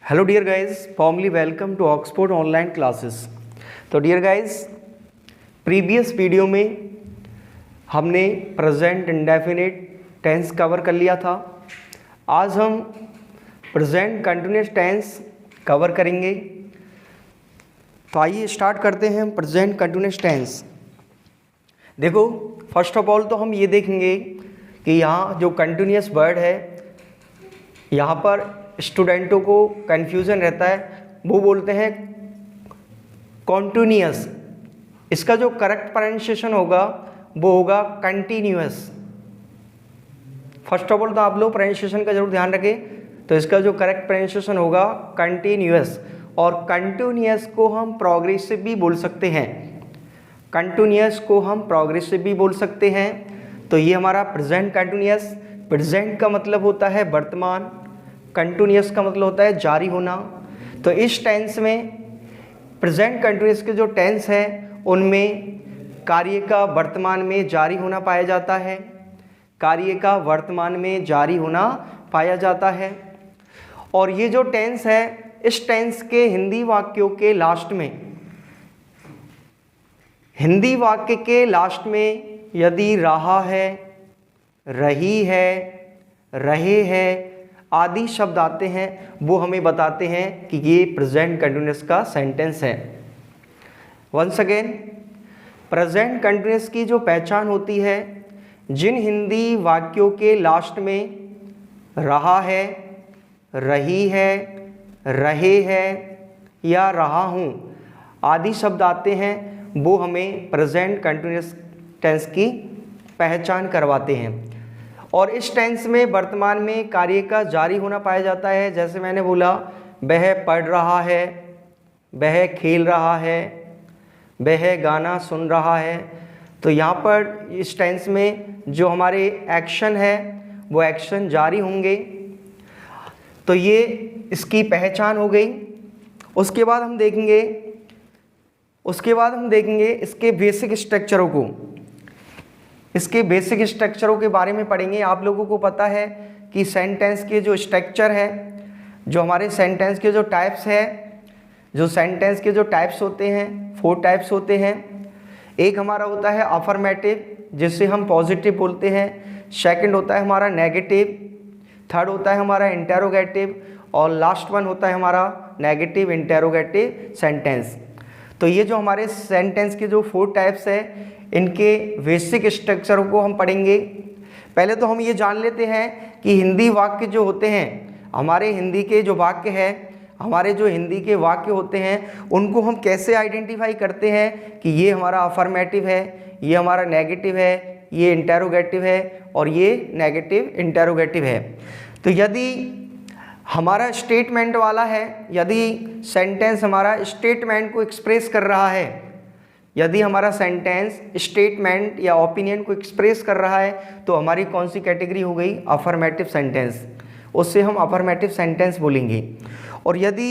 Hello dear guys, formally welcome to Oxford online classes. तो dear guys, previous video में हमने present indefinite tense cover कर लिया था। आज हम प्रेजेंट कंटिन्यूअस टेंस कवर करेंगे। तो आइए स्टार्ट करते हैं प्रेजेंट कंटिन्यूअस टेंस। देखो, फर्स्ट ऑफ ऑल तो हम ये देखेंगे कि यहाँ जो कंटिन्यूअस वर्ड है, यहाँ पर स्टूडेंटों को कन्फ्यूज़न रहता है, वो बोलते हैं कॉन्टिन्यूअस। इसका जो करेक्ट प्रोनाउंसिएशन होगा वो होगा कंटिन्यूअस। फर्स्ट ऑफ ऑल तो आप लोग प्रोनाउंसिएशन का जरूर ध्यान रखें। तो इसका जो करेक्ट प्रोनाउंसिएशन होगा कंटिन्यूअस, और कंटिन्यूअस को हम प्रोग्रेसिव भी बोल सकते हैं। कंटिन्यूअस को हम प्रोग्रेसिव भी बोल सकते हैं। तो ये हमारा प्रेजेंट कंटिन्यूअस। प्रेजेंट का मतलब होता है वर्तमान, कंटिन्यूअस का मतलब होता है जारी होना। तो इस टेंस में प्रेजेंट कंटिन्यूअस के जो टेंस है उनमें कार्य का वर्तमान में जारी होना पाया जाता है। कार्य का वर्तमान में जारी होना पाया जाता है। और ये जो टेंस है, इस टेंस के हिंदी वाक्यों के लास्ट में, हिंदी वाक्य के लास्ट में यदि रहा है, रही है, रहे हैं आदि शब्द आते हैं, वो हमें बताते हैं कि ये प्रेजेंट कंटिन्यूअस का सेंटेंस है। वंस अगेन, प्रेजेंट कंटिन्यूअस की जो पहचान होती है, जिन हिंदी वाक्यों के लास्ट में रहा है, रही है, रहे हैं या रहा हूँ आदि शब्द आते हैं, वो हमें प्रेजेंट कंटिन्यूअस टेंस की पहचान करवाते हैं। और इस टेंस में वर्तमान में कार्य का जारी होना पाया जाता है। जैसे मैंने बोला, वह पढ़ रहा है, वह खेल रहा है, वह गाना सुन रहा है। तो यहाँ पर इस टेंस में जो हमारे एक्शन है वो एक्शन जारी होंगे। तो ये इसकी पहचान हो गई। उसके बाद हम देखेंगे इसके बेसिक स्ट्रक्चरों को। इसके बेसिक स्ट्रक्चरों के बारे में पढ़ेंगे। आप लोगों को पता है कि सेंटेंस के जो स्ट्रक्चर है, जो हमारे सेंटेंस के जो टाइप्स है, जो सेंटेंस के जो टाइप्स होते हैं, 4 टाइप्स होते हैं। एक हमारा होता है अफर्मेटिव, जिससे हम पॉजिटिव बोलते हैं। सेकंड होता है हमारा नेगेटिव। थर्ड होता है हमारा इंटेरोगेटिव। और लास्ट वन होता है हमारा नेगेटिव इंटेरोगेटिव सेंटेंस। तो ये जो हमारे सेंटेंस के जो 4 टाइप्स है, इनके बेसिक स्ट्रक्चर को हम पढ़ेंगे। पहले तो हम ये जान लेते हैं कि हिंदी वाक्य जो होते हैं, हमारे हिंदी के जो वाक्य है, हमारे जो हिंदी के वाक्य होते हैं, उनको हम कैसे आइडेंटिफाई करते हैं कि ये हमारा अफर्मेटिव है, ये हमारा नेगेटिव है, ये इंटेरोगेटिव है और ये नेगेटिव इंटेरोगेटिव है। तो यदि हमारा स्टेटमेंट वाला है, यदि सेंटेंस हमारा स्टेटमेंट को एक्सप्रेस कर रहा है, यदि हमारा सेंटेंस स्टेटमेंट या ओपिनियन को एक्सप्रेस कर रहा है, तो हमारी कौन सी कैटेगरी हो गई? Affirmative sentence. उससे हम अफर्मेटिव सेंटेंस बोलेंगे। और यदि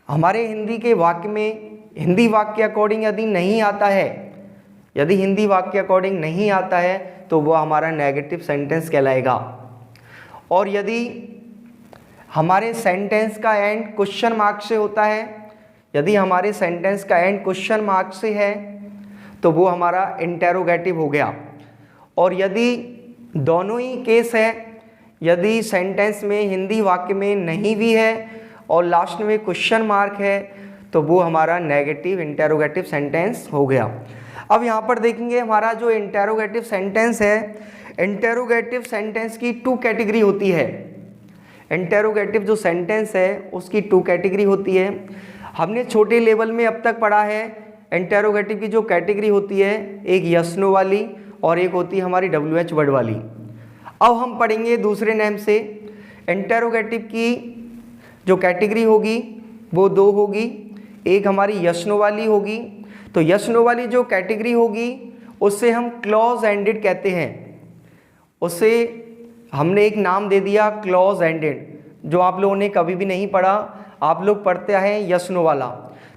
हमारे हिंदी के वाक्य में हिंदी वाक्य अकॉर्डिंग यदि नहीं आता है, यदि हिंदी वाक्य अकॉर्डिंग नहीं आता है, तो वह हमारा नेगेटिव सेंटेंस कहलाएगा। और यदि हमारे सेंटेंस का एंड क्वेश्चन मार्क से होता है, यदि हमारे सेंटेंस का एंड क्वेश्चन मार्क से है, तो वो हमारा इंटेरोगेटिव हो गया। और यदि दोनों ही केस है, यदि सेंटेंस में हिंदी वाक्य में नहीं भी है और लास्ट में क्वेश्चन मार्क है, तो वो हमारा नेगेटिव इंटेरोगेटिव सेंटेंस हो गया। अब यहाँ पर देखेंगे हमारा जो इंटेरोगेटिव सेंटेंस है, इंटेरोगेटिव सेंटेंस की 2 कैटेगरी होती है। इंटेरोगेटिव जो सेंटेंस है उसकी 2 कैटेगरी होती है। हमने छोटे लेवल में अब तक पढ़ा है इंटेरोगेटिव की जो कैटेगरी होती है, एक यस नो वाली और एक होती है हमारी WH वर्ड वाली। अब हम पढ़ेंगे दूसरे नेम से। इंटेरोगेटिव की जो कैटेगरी होगी वो 2 होगी। एक हमारी यस नो वाली होगी। तो यस नो वाली जो कैटेगरी होगी उससे हम क्लॉज एंडेड कहते हैं। उससे हमने एक नाम दे दिया क्लॉज एंडेड, जो आप लोगों ने कभी भी नहीं पढ़ा। आप लोग पढ़ते हैं यस नो वाला।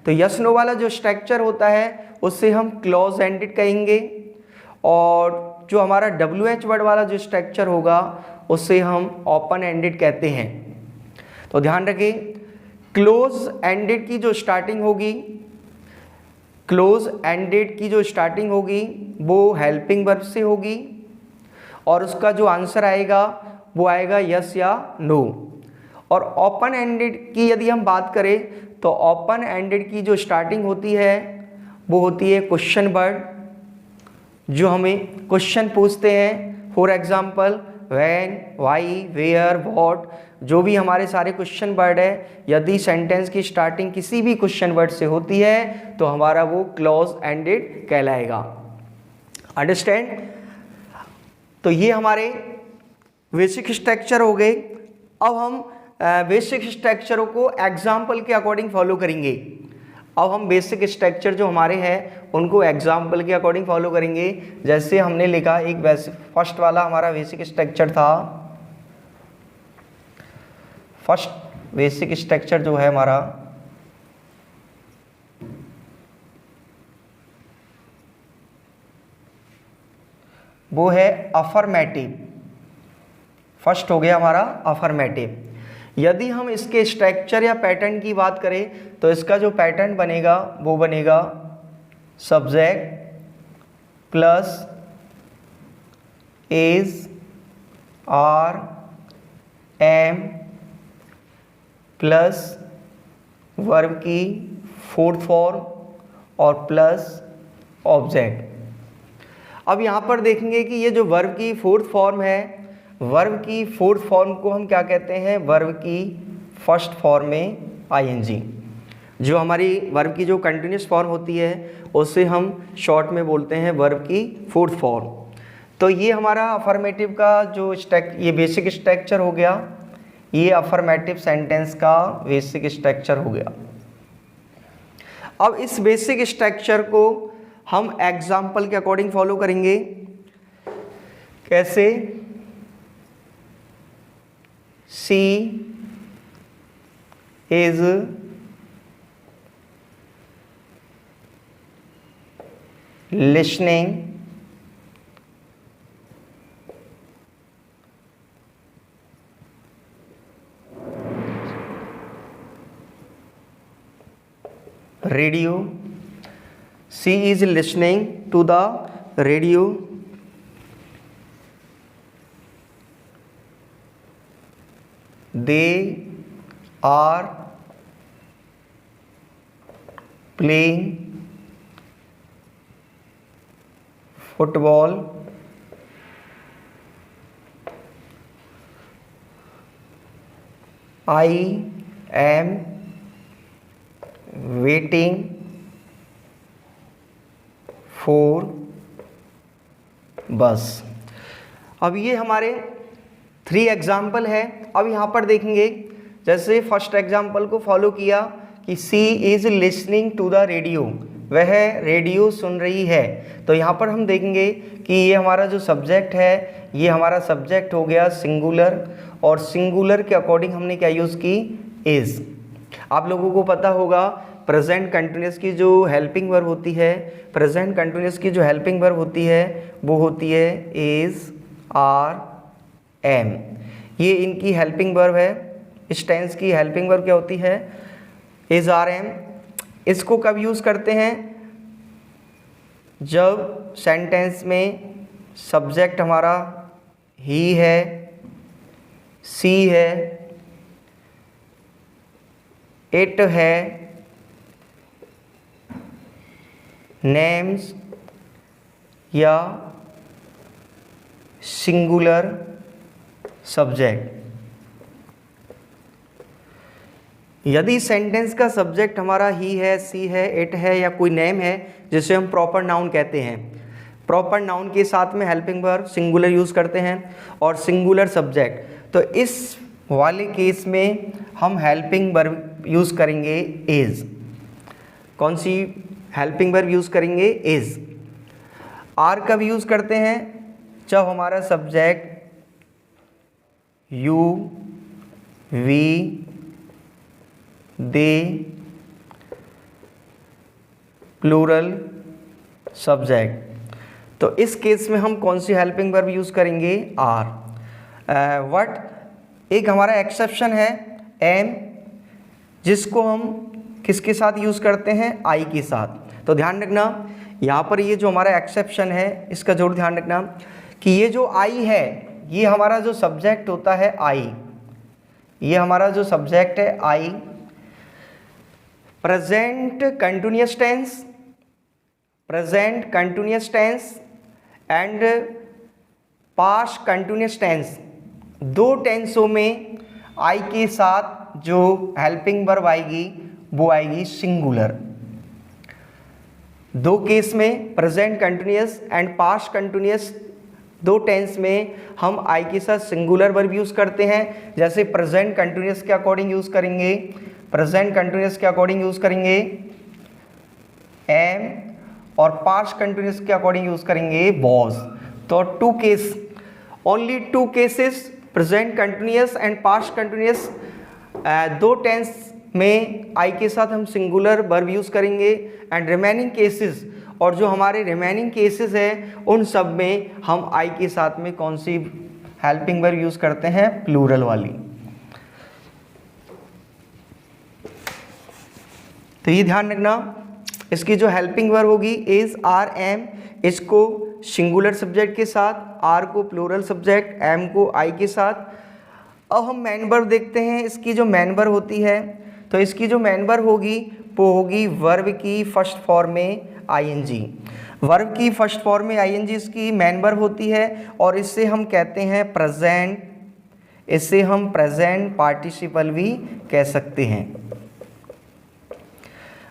तो यस नो वाला जो स्ट्रक्चर होता है उससे हम क्लॉज एंडेड कहेंगे। और जो हमारा WH वर्ड वाला जो स्ट्रक्चर होगा उससे हम ओपन एंडेड कहते हैं। तो ध्यान रखें, क्लोज एंडेड की जो स्टार्टिंग होगी, क्लोज एंडेड की जो स्टार्टिंग होगी वो हेल्पिंग वर्ब से होगी और उसका जो आंसर आएगा वो आएगा यस या नो। और ओपन एंडेड की यदि हम बात करें तो ओपन एंडेड की जो स्टार्टिंग होती है वो होती है क्वेश्चन वर्ड, जो हमें क्वेश्चन पूछते हैं। For example when, why, where, what, जो भी हमारे सारे क्वेश्चन वर्ड है, यदि सेंटेंस की स्टार्टिंग किसी भी क्वेश्चन वर्ड से होती है तो हमारा वो क्लोज एंडेड कहलाएगा। अंडरस्टैंड? तो ये हमारे बेसिक स्ट्रक्चर हो गए। अब हम बेसिक स्ट्रक्चरों को एग्जाम्पल के अकॉर्डिंग फॉलो करेंगे। अब हम बेसिक स्ट्रक्चर जो हमारे हैं उनको एग्जाम्पल के अकॉर्डिंग फॉलो करेंगे। जैसे हमने लिखा एक फर्स्ट वाला हमारा बेसिक स्ट्रक्चर था, फर्स्ट बेसिक स्ट्रक्चर जो है हमारा वो है अफर्मेटिव। फर्स्ट हो गया हमारा अफर्मेटिव। यदि हम इसके स्ट्रक्चर या पैटर्न की बात करें तो इसका जो पैटर्न बनेगा वो बनेगा subject plus is, are, am plus verb की फोर्थ फॉर्म और प्लस ऑब्जेक्ट। अब यहाँ पर देखेंगे कि ये जो वर्ब की फोर्थ फॉर्म है, वर्ब की फोर्थ फॉर्म को हम क्या कहते हैं? वर्ब की फर्स्ट फॉर्म में आईएनजी। जो हमारी वर्ब की जो कंटिन्यूस फॉर्म होती है उसे हम शॉर्ट में बोलते हैं वर्ब की फोर्थ फॉर्म। तो ये हमारा अफर्मेटिव का जो ये बेसिक स्ट्रक्चर हो गया, ये अफर्मेटिव सेंटेंस का बेसिक स्ट्रक्चर हो गया। अब इस बेसिक स्ट्रक्चर को हम एग्जाम्पल के अकॉर्डिंग फॉलो करेंगे। कैसे? She is listening radio. She is listening to the radio. They are playing football. I am waiting four बस। अब ये हमारे 3 एग्जाम्पल है। अब यहाँ पर देखेंगे, जैसे फर्स्ट एग्जाम्पल को फॉलो किया कि she is listening to the radio, वह रेडियो सुन रही है। तो यहाँ पर हम देखेंगे कि ये हमारा जो सब्जेक्ट है, ये हमारा सब्जेक्ट हो गया सिंगुलर, और सिंगुलर के अकॉर्डिंग हमने क्या यूज़ की? इज़। आप लोगों को पता होगा प्रेजेंट कंटिन्यूस की जो हेल्पिंग वर्ब होती है, प्रेजेंट कंटिन्यूस की जो हेल्पिंग वर्ब होती है वो होती है इज, आर, एम। ये इनकी हेल्पिंग वर्ब है। इस टेंस की हेल्पिंग वर्ब क्या होती है? Is, are, am. इसको कब यूज़ करते हैं? जब सेंटेंस में सब्जेक्ट हमारा ही है, सी है, इट है, नेम्स या सिंगुलर सब्जेक्ट। यदि सेंटेंस का सब्जेक्ट हमारा ही है, सी है, इट है या कोई नेम है जिसे हम प्रॉपर नाउन कहते हैं, प्रॉपर नाउन के साथ में हेल्पिंग वर्ब सिंगुलर यूज़ करते हैं और सिंगुलर सब्जेक्ट, तो इस वाले केस में हम हेल्पिंग वर्ब यूज़ करेंगे इज़। कौन सी हेल्पिंग वर्ब यूज़ करेंगे? इज़। आर कब यूज़ करते हैं? जब हमारा subject you, we, they, plural subject, तो इस केस में हम कौन सी हेल्पिंग वर्ब यूज़ करेंगे? आर। व्हाट? एक हमारा एक्सेप्शन है, एम, जिसको हम किसके साथ यूज़ करते हैं, आई के साथ। तो ध्यान रखना यहाँ पर ये जो हमारा एक्सेप्शन है इसका जरूर ध्यान रखना कि ये जो आई है ये हमारा जो सब्जेक्ट होता है आई, ये हमारा जो सब्जेक्ट है आई। Present continuous tense, present continuous tense and past continuous tense, दो टेंसों में आई के साथ जो हेल्पिंग वर्ब आएगी वो आएगी सिंगुलर। दो केस में present continuous and past continuous, दो टेंस में हम आई के साथ सिंगुलर वर्ब यूज़ करते हैं। जैसे प्रेजेंट कंटिन्यूअस के अकॉर्डिंग यूज़ करेंगे, प्रेजेंट कंटिन्यूअस के अकॉर्डिंग यूज़ करेंगे एम, और पास्ट कंटिन्यूअस के अकॉर्डिंग यूज़ करेंगे वॉज। तो two case, only two cases, present continuous and past continuous, दो टेंस में आई के साथ हम सिंगुलर वर्ब यूज़ करेंगे। एंड रिमेनिंग केसेस, और जो हमारे रिमेनिंग केसेस हैं उन सब में हम आई के साथ में कौन सी हेल्पिंग वर्ब यूज़ करते हैं, प्लूरल वाली। तो ये ध्यान रखना, इसकी जो हेल्पिंग वर्ब होगी इज, आर, एम, इसको सिंगुलर सब्जेक्ट के साथ, आर को प्लूरल सब्जेक्ट, एम को आई के साथ। अब हम मेन वर्ब देखते हैं, इसकी जो मेन वर्ब होती है, तो इसकी जो मेन वर्ब होगी वो होगी वर्ब की फर्स्ट फॉर्म में आईएनजी। वर्ब की फर्स्ट फॉर्म में आईएनजी इसकी मेन वर्ब होती है, और इससे हम कहते हैं प्रेजेंट, इससे हम प्रेजेंट पार्टिसिपल भी कह सकते हैं।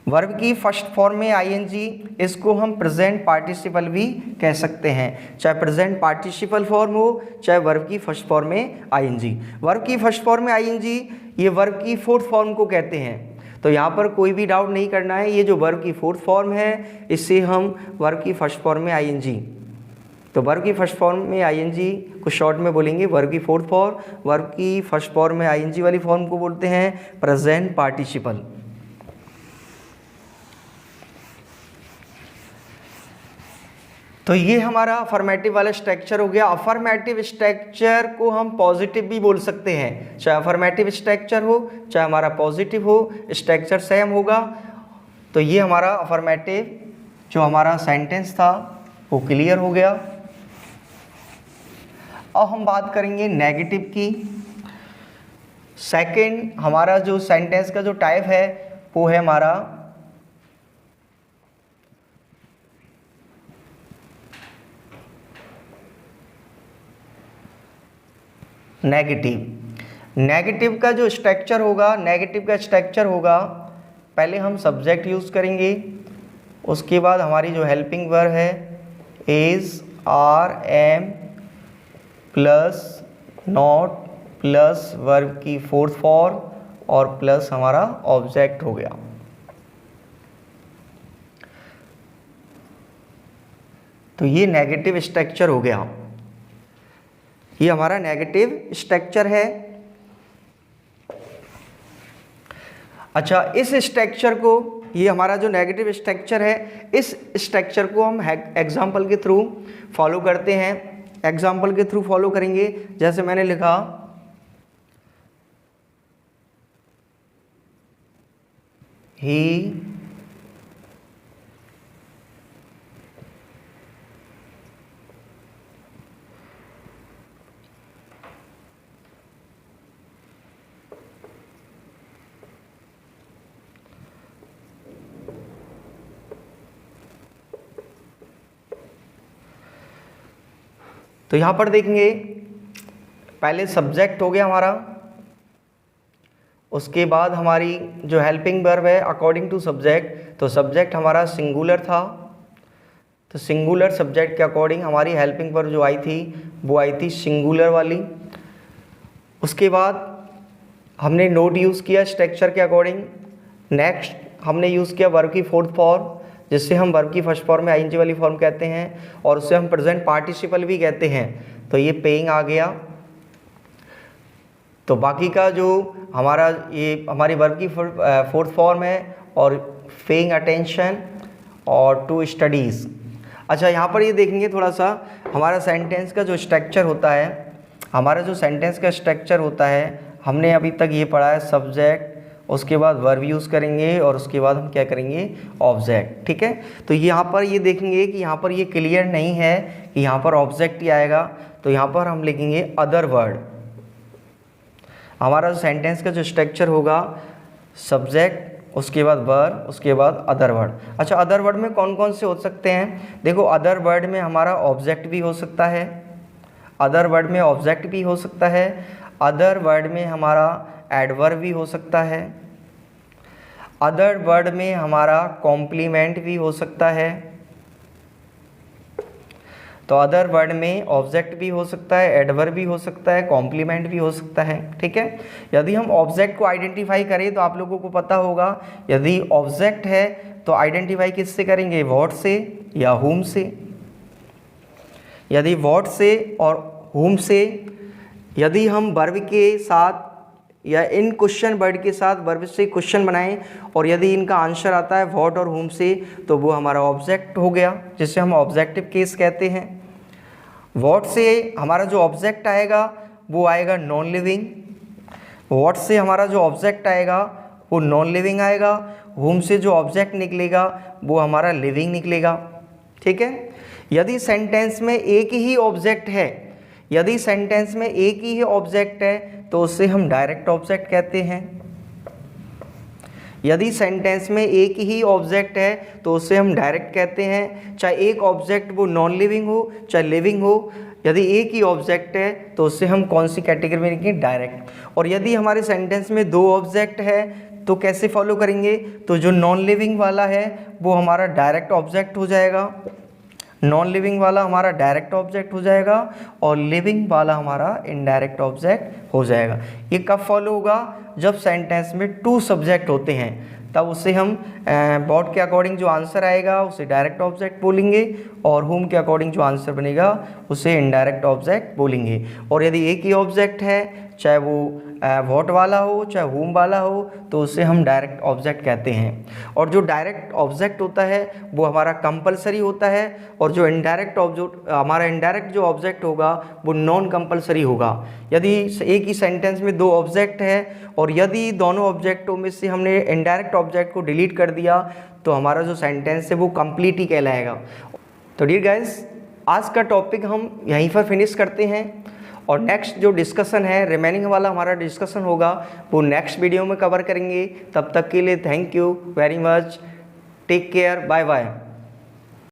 वर्ब की फर्स्ट फॉर्म में आईएनजी, इसको हम प्रेजेंट पार्टिसिपल भी कह सकते हैं, चाहे प्रेजेंट पार्टिसिपल फॉर्म हो चाहे वर्ब की फर्स्ट फॉर्म में आईएनजी। वर्ब की फर्स्ट फॉर्म में आईएनजी ये वर्ब की फोर्थ फॉर्म को कहते हैं। तो यहाँ पर कोई भी डाउट नहीं करना है, ये जो वर्ब की फोर्थ फॉर्म है इससे हम वर्ब की फर्स्ट फॉर्म में आईएनजी, तो वर्ब की फर्स्ट फॉर्म में आईएनजी को शॉर्ट में बोलेंगे वर्ब की फोर्थ फॉर्म, वर्ब की फर्स्ट फॉर्म में आईएनजी वाली फॉर्म को बोलते हैं प्रेजेंट पार्टिसिपल। तो ये हमारा अफर्मेटिव वाला स्ट्रक्चर हो गया। अफर्मेटिव स्ट्रक्चर को हम पॉजिटिव भी बोल सकते हैं, चाहे अफर्मेटिव स्ट्रक्चर हो चाहे हमारा पॉजिटिव हो, स्ट्रक्चर सेम होगा। तो ये हमारा अफर्मेटिव जो हमारा सेंटेंस था वो क्लियर हो गया। अब हम बात करेंगे नेगेटिव की। सेकंड हमारा जो सेंटेंस का जो टाइप है वो है हमारा नेगेटिव। नेगेटिव का जो स्ट्रक्चर होगा, नेगेटिव का स्ट्रक्चर होगा, पहले हम सब्जेक्ट यूज़ करेंगे, उसके बाद हमारी जो हेल्पिंग वर्ब है is, are, am plus not plus verb की फोर्थ फॉर्म और प्लस हमारा ऑब्जेक्ट हो गया। तो ये नेगेटिव स्ट्रक्चर हो गया, ये हमारा नेगेटिव स्ट्रक्चर है। अच्छा, इस स्ट्रक्चर को, ये हमारा जो नेगेटिव स्ट्रक्चर है, इस स्ट्रक्चर को हम एग्जाम्पल के थ्रू फॉलो करते हैं। एग्जाम्पल के थ्रू फॉलो करेंगे, जैसे मैंने लिखा ही तो यहाँ पर देखेंगे पहले सब्जेक्ट हो गया हमारा, उसके बाद हमारी जो हेल्पिंग वर्ब है अकॉर्डिंग टू सब्जेक्ट, तो सब्जेक्ट हमारा सिंगुलर था, तो सिंगुलर सब्जेक्ट के अकॉर्डिंग हमारी हेल्पिंग वर्ब जो आई थी वो आई थी सिंगुलर वाली। उसके बाद हमने नोट यूज़ किया स्ट्रक्चर के अकॉर्डिंग। नेक्स्ट हमने यूज़ किया वर्ब की फोर्थ फॉर्म, जिससे हम वर्ब की फर्स्ट फॉर्म में आईएनजी वाली फॉर्म कहते हैं, और उससे हम प्रेजेंट पार्टिसिपल भी कहते हैं। तो ये पेइंग आ गया। तो बाकी का जो हमारा ये हमारी वर्ब की फोर्थ फॉर्म है, और पेइंग अटेंशन और टू स्टडीज़। अच्छा, यहाँ पर ये देखेंगे थोड़ा सा हमारा सेंटेंस का जो स्ट्रक्चर होता है, हमारा जो सेंटेंस का स्ट्रक्चर होता है, हमने अभी तक ये पढ़ा है सब्जेक्ट, उसके बाद वर्ब यूज़ करेंगे और उसके बाद हम क्या करेंगे ऑब्जेक्ट। ठीक है, तो यहाँ पर ये देखेंगे कि यहाँ पर ये क्लियर नहीं है कि यहाँ पर ऑब्जेक्ट ही आएगा, तो यहाँ पर हम लिखेंगे अदर वर्ड। हमारा सेंटेंस का जो स्ट्रक्चर होगा सब्जेक्ट, उसके बाद वर्ब, उसके बाद अदर वर्ड। अच्छा, अदर वर्ड में कौन कौन से हो सकते हैं? देखो, अदर वर्ड में हमारा ऑब्जेक्ट भी हो सकता है, अदर वर्ड में ऑब्जेक्ट भी हो सकता है, अदर वर्ड में हमारा एडवर्ब भी हो सकता है, अदर वर्ड में हमारा कॉम्प्लीमेंट भी हो सकता है। तो अदर वर्ड में ऑब्जेक्ट भी हो सकता है, एडवर्ब भी हो सकता है, कॉम्प्लीमेंट भी हो सकता है। ठीक है, यदि हम ऑब्जेक्ट को आइडेंटिफाई करें तो आप लोगों को पता होगा, यदि ऑब्जेक्ट है तो आइडेंटिफाई किससे करेंगे? व्हाट से या हुम से। यदि व्हाट से और हुम से, यदि हम वर्ब के साथ या इन क्वेश्चन वर्ड के साथ वर्ब से क्वेश्चन बनाएं और यदि इनका आंसर आता है व्हाट और हुम से, तो वो हमारा ऑब्जेक्ट हो गया, जिसे हम ऑब्जेक्टिव केस कहते हैं। व्हाट से हमारा जो ऑब्जेक्ट आएगा वो आएगा नॉन लिविंग, व्हाट से हमारा जो ऑब्जेक्ट आएगा वो नॉन लिविंग आएगा, हुम से जो ऑब्जेक्ट निकलेगा वो हमारा लिविंग निकलेगा। ठीक है, यदि सेंटेंस में एक ही ऑब्जेक्ट है, यदि सेंटेंस में एक ही ऑब्जेक्ट है तो उसे हम डायरेक्ट ऑब्जेक्ट कहते हैं। यदि सेंटेंस में एक ही ऑब्जेक्ट है तो उसे हम डायरेक्ट कहते हैं, चाहे एक ऑब्जेक्ट वो नॉन लिविंग हो चाहे लिविंग हो। यदि एक ही ऑब्जेक्ट है तो उसे हम कौन सी कैटेगरी में लिखेंगे? डायरेक्ट। और यदि हमारे सेंटेंस में दो ऑब्जेक्ट है तो कैसे फॉलो करेंगे? तो जो नॉन लिविंग वाला है वो हमारा डायरेक्ट ऑब्जेक्ट हो जाएगा, नॉन लिविंग वाला हमारा डायरेक्ट ऑब्जेक्ट हो जाएगा और लिविंग वाला हमारा इनडायरेक्ट ऑब्जेक्ट हो जाएगा। ये कब फॉलो होगा? जब सेंटेंस में टू सब्जेक्ट होते हैं, तब उसे हम बॉट के अकॉर्डिंग जो आंसर आएगा उसे डायरेक्ट ऑब्जेक्ट बोलेंगे और हुम के अकॉर्डिंग जो आंसर बनेगा उसे इनडायरेक्ट ऑब्जेक्ट बोलेंगे। और यदि एक ही ऑब्जेक्ट है, चाहे वो व्हाट वाला हो चाहे हुम वाला हो, तो उसे हम डायरेक्ट ऑब्जेक्ट कहते हैं। और जो डायरेक्ट ऑब्जेक्ट होता है वो हमारा कंपलसरी होता है और जो इनडायरेक्ट ऑब्जेक्ट हमारा इनडायरेक्ट जो ऑब्जेक्ट होगा वो नॉन कंपलसरी होगा। यदि एक ही सेंटेंस में दो ऑब्जेक्ट है और यदि दोनों ऑब्जेक्टों में से हमने इनडायरेक्ट ऑब्जेक्ट को डिलीट कर दिया तो हमारा जो सेंटेंस है वो कंप्लीट ही कहलाएगा। तो डियर गाइस, आज का टॉपिक हम यहीं पर फिनिश करते हैं और नेक्स्ट जो डिस्कशन है, रिमेनिंग वाला हमारा डिस्कशन होगा, वो नेक्स्ट वीडियो में कवर करेंगे। तब तक के लिए thank you very much, take care, bye bye.